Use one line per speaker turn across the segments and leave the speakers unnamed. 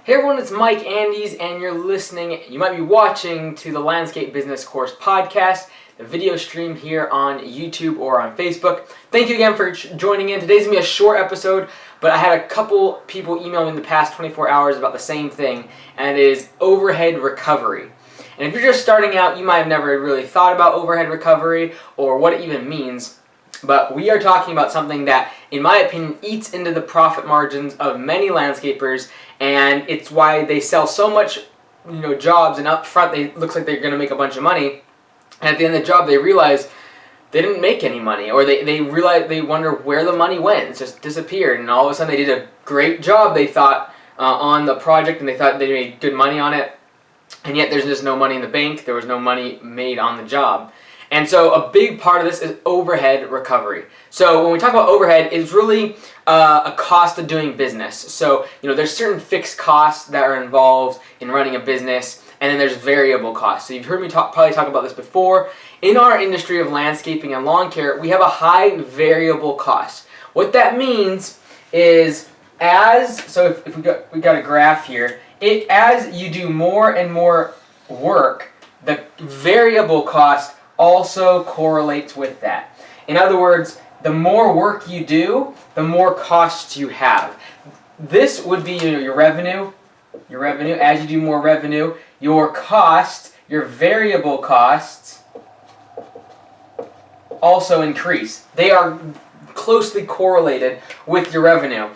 Hey everyone, it's Mike Andes, and you're listening, you might be watching to the Landscape Business Course podcast, the video stream here on YouTube or on Facebook. Thank you again for joining in. Today's going to be a short episode, but I had a couple people email me in the past 24 hours about the same thing, and it is overhead recovery. And if you're just starting out, you might have never really thought about overhead recovery or what it even means. But we are talking about something that, in my opinion, eats into the profit margins of many landscapers, and it's why they sell so much, jobs, and up front it looks like they're going to make a bunch of money, and at the end of the job they realize they didn't make any money, or they realize, they wonder where the money went. It's just disappeared, and all of a sudden they did a great job, they thought, on the project, and they thought they made good money on it, and yet there's just no money in the bank, there was no money made on the job. And so a big part of this is overhead recovery. So when we talk about overhead, it's really a cost of doing business. So there's certain fixed costs that are involved in running a business, and then there's variable costs. So you've heard me probably talk about this before. In our industry of landscaping and lawn care, we have a high variable cost. What that means is if we got a graph here, as you do more and more work, the variable cost also correlates with that. In other words, the more work you do, the more costs you have. This would be your revenue. As you do more revenue, your cost, your variable costs also increase. They are closely correlated with your revenue.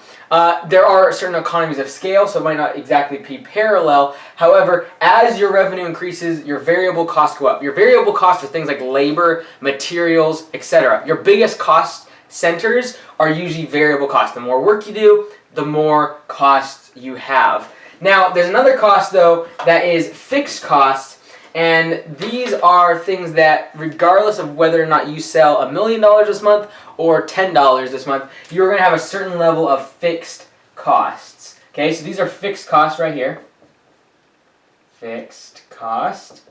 There are certain economies of scale, so it might not exactly be parallel. However, as your revenue increases, your variable costs go up. Your variable costs are things like labor, materials, etc. Your biggest cost centers are usually variable costs. The more work you do, the more costs you have. Now, there's another cost, though, that is fixed costs. And these are things that, regardless of whether or not you sell $1 million this month or $10 this month, you're going to have a certain level of fixed costs. Okay, so these are fixed costs right here. Fixed cost.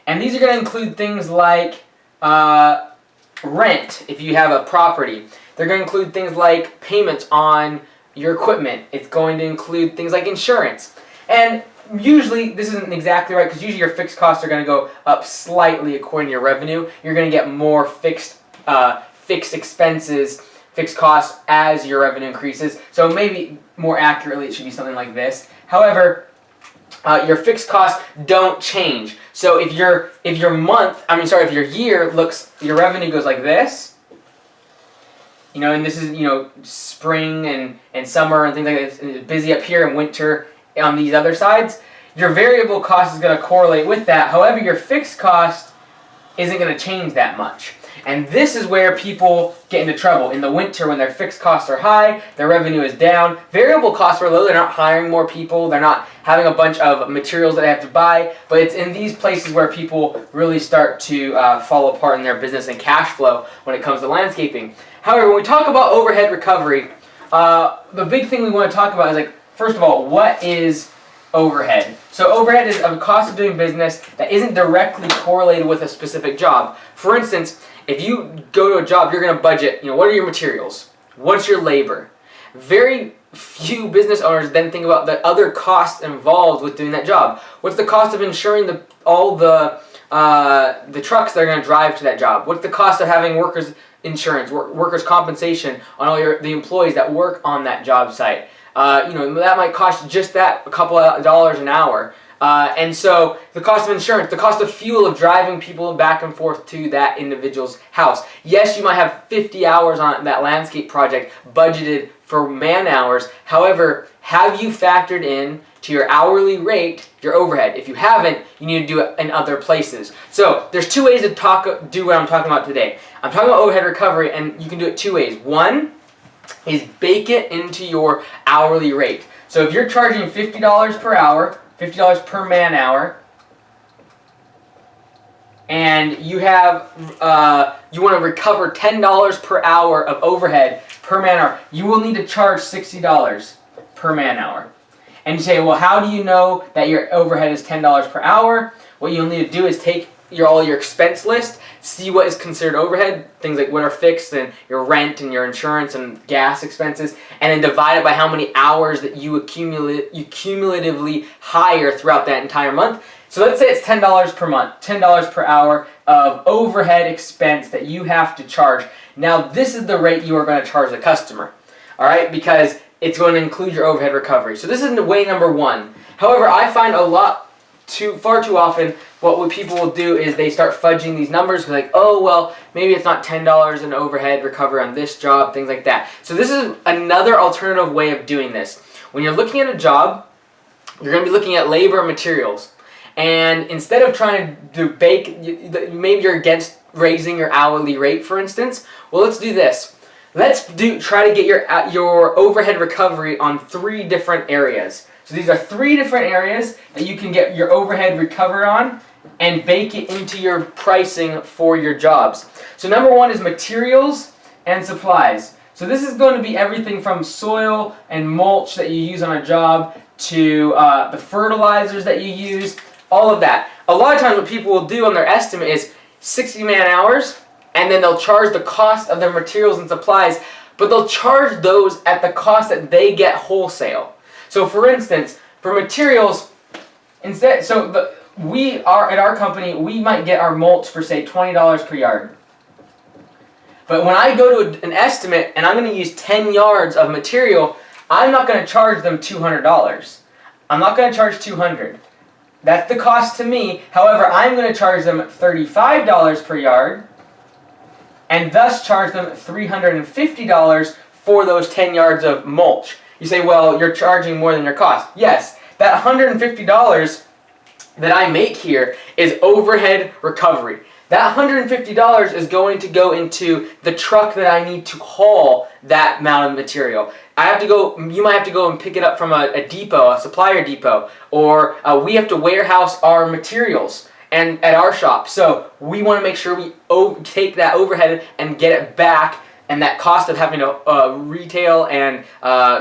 And these are going to include things like rent, if you have a property. They're going to include things like payments on your equipment. It's going to include things like insurance. And usually, this isn't exactly right, because usually your fixed costs are going to go up slightly according to your revenue. You're going to get more fixed expenses, fixed costs as your revenue increases. So maybe more accurately, it should be something like this. However, your fixed costs don't change. So if your year looks, your revenue goes like this, and this is spring and summer and things like this, it's busy up here, and winter on these other sides, your variable cost is going to correlate with that. However, your fixed cost isn't going to change that much. And this is where people get into trouble. In the winter, when their fixed costs are high, their revenue is down, variable costs are low, they're not hiring more people, they're not having a bunch of materials that they have to buy, but it's in these places where people really start to fall apart in their business and cash flow when it comes to landscaping. However, when we talk about overhead recovery, the big thing we want to talk about is, first of all, what is overhead? So overhead is a cost of doing business that isn't directly correlated with a specific job. For instance, if you go to a job, you're going to budget, what are your materials? What's your labor? Very few business owners then think about the other costs involved with doing that job. What's the cost of insuring all the trucks that are going to drive to that job? What's the cost of having workers' insurance, workers' compensation on all the employees that work on that job site? That might cost just that, a couple of dollars an hour. And so the cost of insurance, the cost of fuel of driving people back and forth to that individual's house. Yes, you might have 50 hours on that landscape project budgeted for man hours. However, have you factored in to your hourly rate your overhead? If you haven't, you need to do it in other places. So there's two ways to do what I'm talking about today. I'm talking about overhead recovery, and you can do it two ways. One is bake it into your hourly rate. So if you're charging $50 per hour, $50 per man hour, and you have you want to recover $10 per hour of overhead per man hour, you will need to charge $60 per man hour. And you say, well, how do you know that your overhead is $10 per hour? What you'll need to do is take all your expense list, see what is considered overhead, things like what are fixed, and your rent and your insurance and gas expenses, and then divide it by how many hours that you cumulatively hire throughout that entire month. So let's say it's $10 per month, $10 per hour of overhead expense that you have to charge. Now this is the rate you are going to charge the customer, all right, because it's going to include your overhead recovery. So this is way number one. However, I find far too often what people will do is they start fudging these numbers, like, oh, well, maybe it's not $10 in overhead recovery on this job, things like that. So this is another alternative way of doing this. When you're looking at a job, you're going to be looking at labor and materials. And instead of trying to maybe you're against raising your hourly rate, for instance. Well, let's do this. Let's try to get your overhead recovery on 3 different areas. So these are 3 different areas that you can get your overhead recovered on and bake it into your pricing for your jobs. So number 1 is materials and supplies. So this is going to be everything from soil and mulch that you use on a job to the fertilizers that you use, all of that. A lot of times what people will do on their estimate is 60 man-hours, and then they'll charge the cost of their materials and supplies, but they'll charge those at the cost that they get wholesale. So for instance, for materials, at our company, we might get our mulch for say $20 per yard. But when I go to an estimate and I'm going to use 10 yards of material, I'm not going to charge them $200. I'm not going to charge $200. That's the cost to me. However, I'm going to charge them $35 per yard, and thus charge them $350 for those 10 yards of mulch. You say, well, you're charging more than your cost. Yes, that $150 that I make here is overhead recovery. That $150 is going to go into the truck that I need to haul that amount of material. You might have to go and pick it up from a depot, a supplier depot, or we have to warehouse our materials and at our shop. So we want to make sure we take that overhead and get it back, and that cost of having to retail and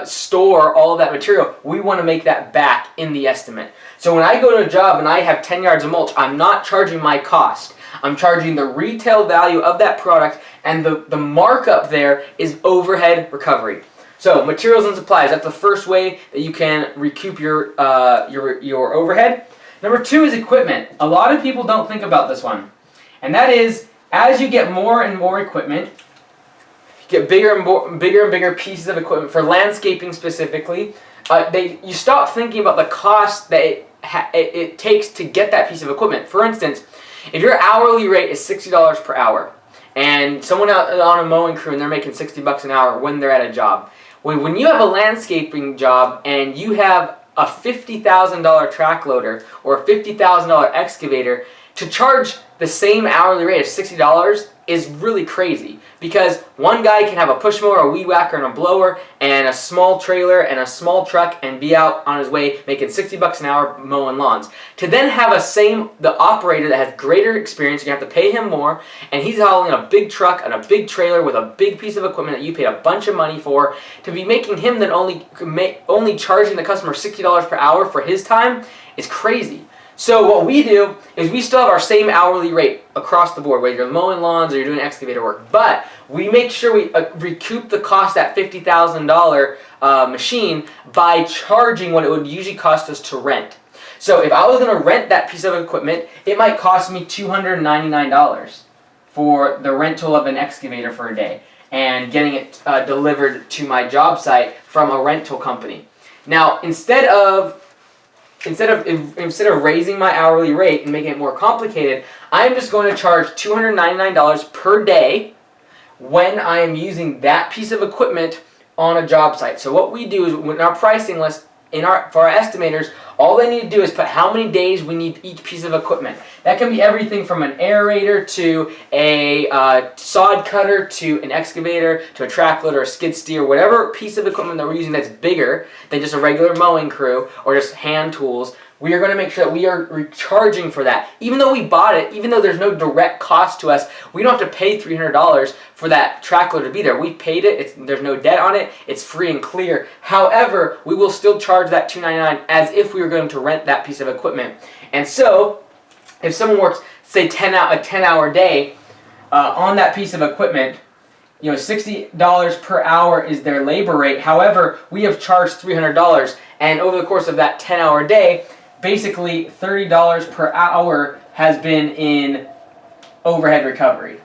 store all of that material, we want to make that back in the estimate. So when I go to a job and I have 10 yards of mulch, I'm not charging my cost. I'm charging the retail value of that product, and the markup there is overhead recovery. So materials and supplies, that's the first way that you can recoup your overhead. Number 2 is equipment. A lot of people don't think about this one. And that is, as you get more and more equipment, you get bigger and bigger pieces of equipment, for landscaping specifically, you stop thinking about the cost that it takes to get that piece of equipment. For instance, if your hourly rate is $60 per hour, and someone out on a mowing crew and they're making $60 an hour when they're at a job, when you have a landscaping job and you have a $50,000 track loader or a $50,000 excavator, to charge the same hourly rate of $60 is really crazy, because one guy can have a push mower, a weed whacker, and a blower, and a small trailer and a small truck, and be out on his way making $60 an hour mowing lawns. To then have the operator that has greater experience, you have to pay him more, and he's hauling a big truck and a big trailer with a big piece of equipment that you paid a bunch of money for, to be making him then only charging the customer $60 per hour for his time is crazy. So what we do is we still have our same hourly rate across the board, whether you're mowing lawns or you're doing excavator work, but we make sure we recoup the cost of that $50,000 machine by charging what it would usually cost us to rent. So if I was going to rent that piece of equipment, it might cost me $299 for the rental of an excavator for a day and getting it delivered to my job site from a rental company. Now, instead of raising my hourly rate and making it more complicated, I'm just going to charge $299 per day when I am using that piece of equipment on a job site. So what we do is, in our pricing list, for our estimators, all they need to do is put how many days we need each piece of equipment. That can be everything from an aerator to a sod cutter to an excavator to a track loader, a skid steer, whatever piece of equipment that we're using that's bigger than just a regular mowing crew or just hand tools. We are going to make sure that we are recharging for that. Even though we bought it, even though there's no direct cost to us, we don't have to pay $300 for that track loader to be there. We paid it, there's no debt on it, it's free and clear. However, we will still charge that $299 as if we were going to rent that piece of equipment. And so, if someone works, say, a 10-hour day on that piece of equipment, $60 per hour is their labor rate. However, we have charged $300, and over the course of that 10-hour day, basically $30 per hour has been in overhead recovery.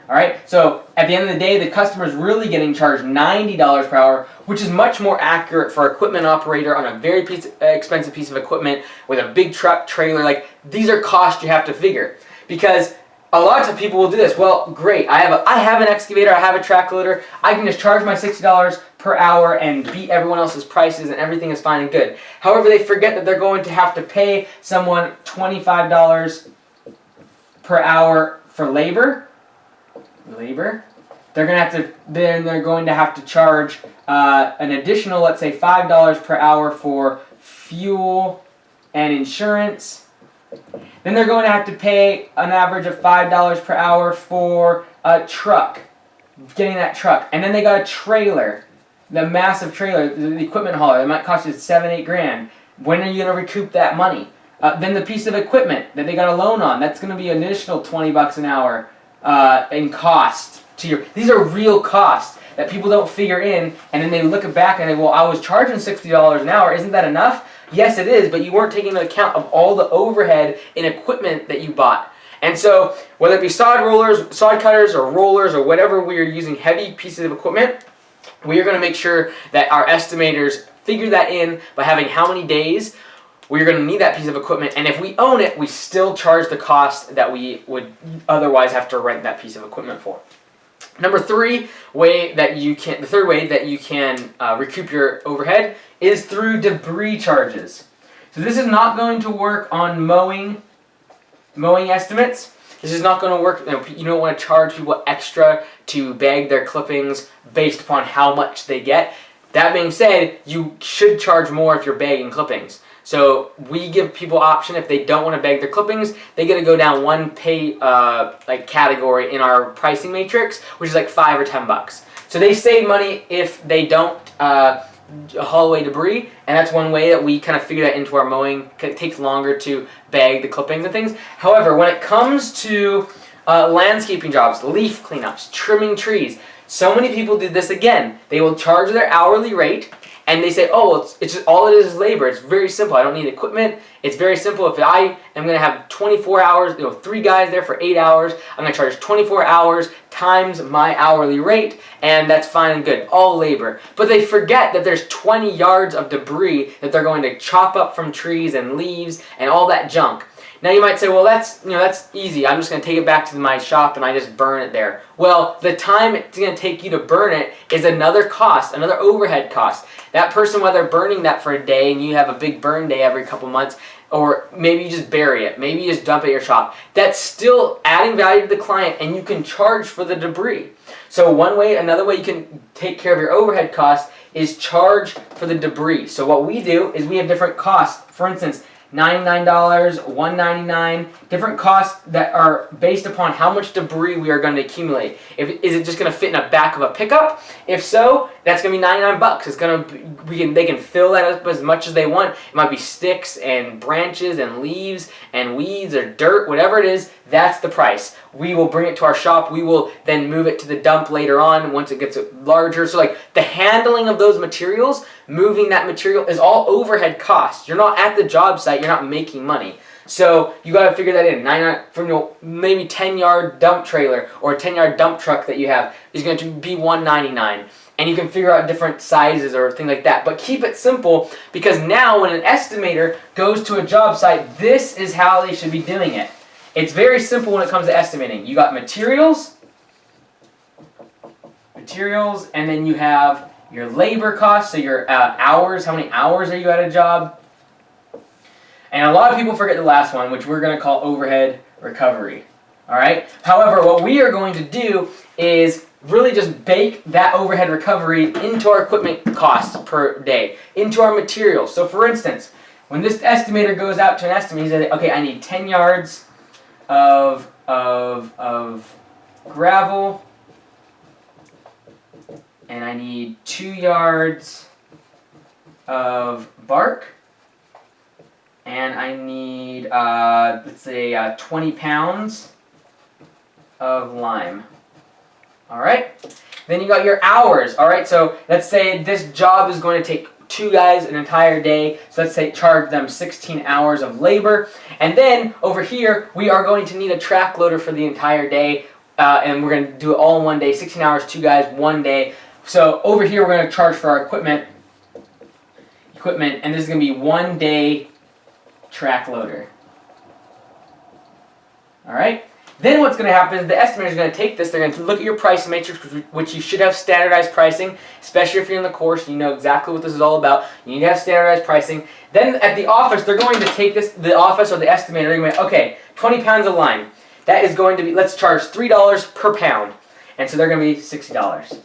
All right, so at the end of the day, the customer is really getting charged $90 per hour, which is much more accurate for an equipment operator on a very expensive piece of equipment with a big truck, trailer. Like, these are costs you have to figure, because a lot of people will do this. Well, great, I have an excavator, I have a track loader, I can just charge my $60 per hour and beat everyone else's prices and everything is fine and good. However, they forget that they're going to have to pay someone $25 per hour for labor. They're going to have to charge an additional, let's say, $5 per hour for fuel and insurance. Then they're going to have to pay an average of $5 per hour for a truck, getting that truck. And then they got a trailer, the massive trailer, the equipment hauler. It might cost you $7-8 grand. When are you going to recoup that money? Then the piece of equipment that they got a loan on, that's going to be an additional $20 an hour in cost to your. These are real costs that people don't figure in, and then they look back and they, well, I was charging $60 an hour. Isn't that enough? Yes, it is, but you weren't taking into account of all the overhead in equipment that you bought. And so, whether it be sod cutters, or rollers, or whatever we are using, heavy pieces of equipment, we are going to make sure that our estimators figure that in by having how many days we're going to need that piece of equipment, and if we own it, we still charge the cost that we would otherwise have to rent that piece of equipment for. The third way that you can recoup your overhead is through debris charges. So this is not going to work on mowing estimates. This is not going to work. You don't want to charge people extra to bag their clippings based upon how much they get. That being said, you should charge more if you're bagging clippings. So we give people option, if they don't want to bag their clippings, they get to go down one pay category in our pricing matrix, which is like $5 or $10. So they save money if they don't haul away debris, and that's one way that we kind of figure that into our mowing. It takes longer to bag the clippings and things. However, when it comes to landscaping jobs, leaf cleanups, trimming trees, so many people do this again. They will charge their hourly rate, and they say, oh, well, it's just, all it is labor. It's very simple. I don't need equipment. It's very simple. If I am going to have 24 hours, 3 guys there for 8 hours, I'm going to charge 24 hours times my hourly rate, and that's fine and good. All labor. But they forget that there's 20 yards of debris that they're going to chop up from trees and leaves and all that junk. Now you might say, well, that's easy. I'm just going to take it back to my shop and I just burn it there. Well, the time it's going to take you to burn it is another cost, another overhead cost. That person, whether burning that for a day and you have a big burn day every couple months, or maybe you just bury it, maybe you just dump it at your shop, that's still adding value to the client, and you can charge for the debris. So another way you can take care of your overhead costs is charge for the debris. So what we do is we have different costs. For instance, $99, $199, different costs that are based upon how much debris we are going to accumulate. Is it just going to fit in the back of a pickup? If so, that's going to be $99. It's going to they can fill that up as much as they want. It might be sticks and branches and leaves and weeds or dirt, whatever it is. That's the price. We will bring it to our shop. We will then move it to the dump later on once it gets larger. So like the handling of those materials, moving that material is all overhead costs. You're not at the job site. You're not making money. So you got to figure that in. From maybe 10-yard dump trailer or a 10-yard dump truck that you have is going to be $199. And you can figure out different sizes or things like that. But keep it simple, because now when an estimator goes to a job site, this is how they should be doing it. It's very simple when it comes to estimating. You got materials, and then you have your labor costs, so your hours, how many hours are you at a job? And a lot of people forget the last one, which we're going to call overhead recovery. All right? However, what we are going to do is really just bake that overhead recovery into our equipment costs per day, into our materials. So for instance, when this estimator goes out to an estimate, he says, okay, I need 10 yards of gravel, and I need 2 yards of bark, and I need, let's say, 20 pounds of lime. All right. Then you got your hours. All right. So let's say this job is going to take 2 guys an entire day. So let's say charge them 16 hours of labor. And then over here, we are going to need a track loader for the entire day. And we're going to do it all in one day. 16 hours, 2 guys, 1 day. So over here, we're going to charge for our equipment, and this is going to be 1 day track loader. All right. Then what's going to happen is the estimator is going to take this. They're going to look at your price matrix, which you should have standardized pricing, especially if you're in the course. You know exactly what this is all about. You need to have standardized pricing. Then at the office, they're going to take this. The office or the estimator, they're going to be, okay, 20 pounds of lime. That is going to be, let's charge $3 per pound. And so they're going to be $60.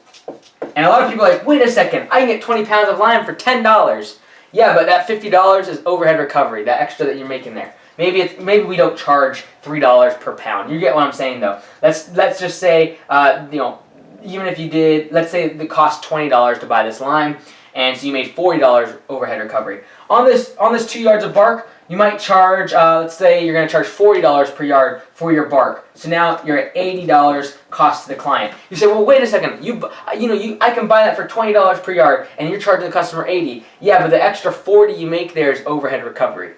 And a lot of people are like, wait a second, I can get 20 pounds of lime for $10. Yeah, but that $50 is overhead recovery, that extra that you're making there. Maybe we don't charge $3 per pound. You get what I'm saying, though. Let's just say, even if you did, let's say it cost $20 to buy this lime, and so you made $40 overhead recovery. On this 2 yards of bark, you might charge, let's say you're going to charge $40 per yard for your bark. So now you're at $80 cost to the client. You say, well, wait a second. I can buy that for $20 per yard, and you're charging the customer $80. Yeah, but the extra $40 you make there is overhead recovery.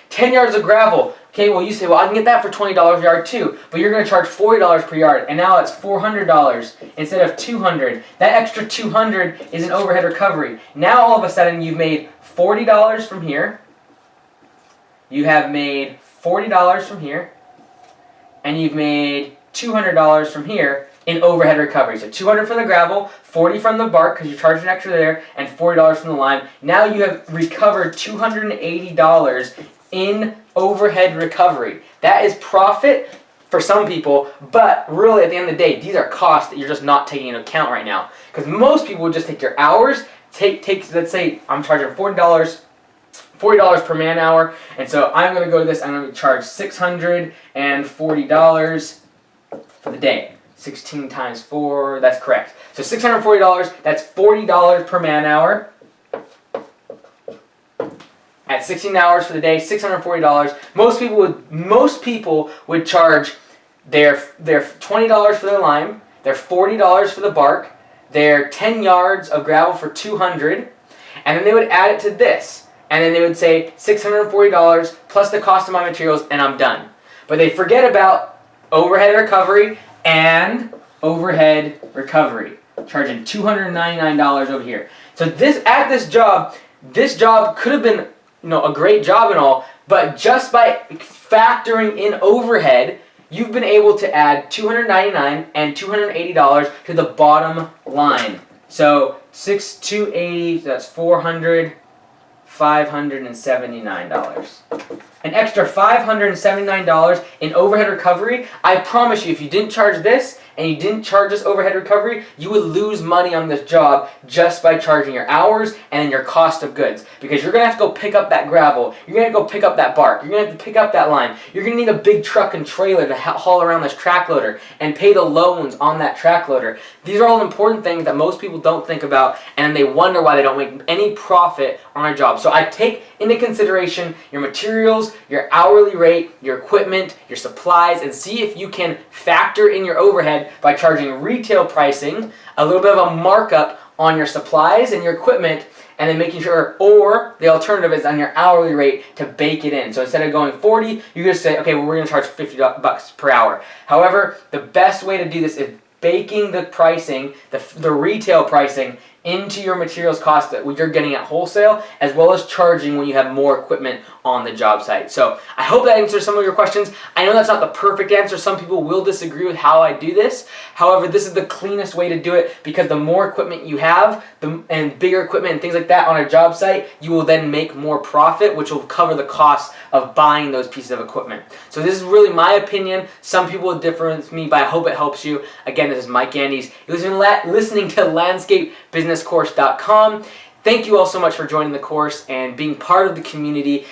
10 yards of gravel. Okay, well, you say, well, I can get that for $20 a yard too, but you're going to charge $40 per yard, and now it's $400 instead of $200. That extra $200 is an overhead recovery. Now all of a sudden you've made $40 from here. You have made $40 from here, and you've made $200 from here in overhead recovery. So $200 from the gravel, $40 from the bark because you're charging extra there, and $40 from the lime. Now you have recovered $280 in overhead recovery. That is profit for some people, but really at the end of the day, these are costs that you're just not taking into account right now. Because most people would just take your hours, let's say I'm charging $40 per man hour, and so I'm going to go to this, I'm going to charge $640 for the day. 16 times 4, that's correct. So $640, that's $40 per man hour. At 16 hours for the day, $640. Most people would charge their $20 for their lime, their $40 for the bark, their 10 yards of gravel for $200, and then they would add it to this. And then they would say $640 plus the cost of my materials, and I'm done. But they forget about overhead recovery and overhead recovery, charging $299 over here. So this job could have been a great job and all, but just by factoring in overhead, you've been able to add $299 and $280 to the bottom line. So 6,280, that's $579. An extra $579 in overhead recovery. I promise you, if you didn't charge this and you didn't charge this overhead recovery, you would lose money on this job just by charging your hours and then your cost of goods. Because you're going to have to go pick up that gravel, you're going to go pick up that bark, you're going to have to pick up that lime, you're going to need a big truck and trailer to haul around this track loader and pay the loans on that track loader. These are all important things that most people don't think about, and they wonder why they don't make any profit on a job. So I take into consideration your materials, your hourly rate, your equipment, your supplies, and see if you can factor in your overhead by charging retail pricing, a little bit of a markup on your supplies and your equipment, and then making sure, or the alternative is on your hourly rate to bake it in. So instead of going 40, you just say, okay, well, we're going to charge $50 per hour. However, the best way to do this is baking the pricing, the retail pricing, into your materials cost that you're getting at wholesale, as well as charging when you have more equipment on the job site. So I hope that answers some of your questions. I know that's not the perfect answer. Some people will disagree with how I do this. However, this is the cleanest way to do it, because the more equipment you have, and bigger equipment and things like that on a job site, you will then make more profit, which will cover the cost of buying those pieces of equipment. So this is really my opinion. Some people will differ with me, but I hope it helps you. Again, this is Mike Andes. You're listening to LandscapeBusinessCourse.com. Thank you all so much for joining the course and being part of the community.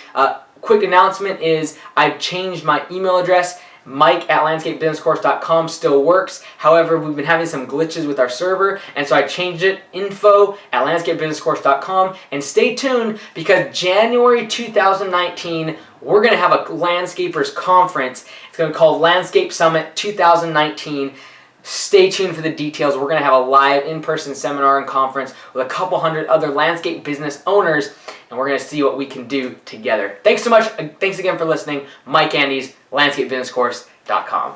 Quick announcement is I've changed my email address. Mike@landscapebusinesscourse.com still works. However, we've been having some glitches with our server, and so I changed it, info@landscapebusinesscourse.com. And stay tuned, because January 2019, we're going to have a landscapers conference. It's going to be called Landscape Summit 2019. Stay tuned for the details. We're going to have a live in-person seminar and conference with a couple hundred other landscape business owners, and we're going to see what we can do together. Thanks so much. Thanks again for listening. Mike Andes, landscapebusinesscourse.com.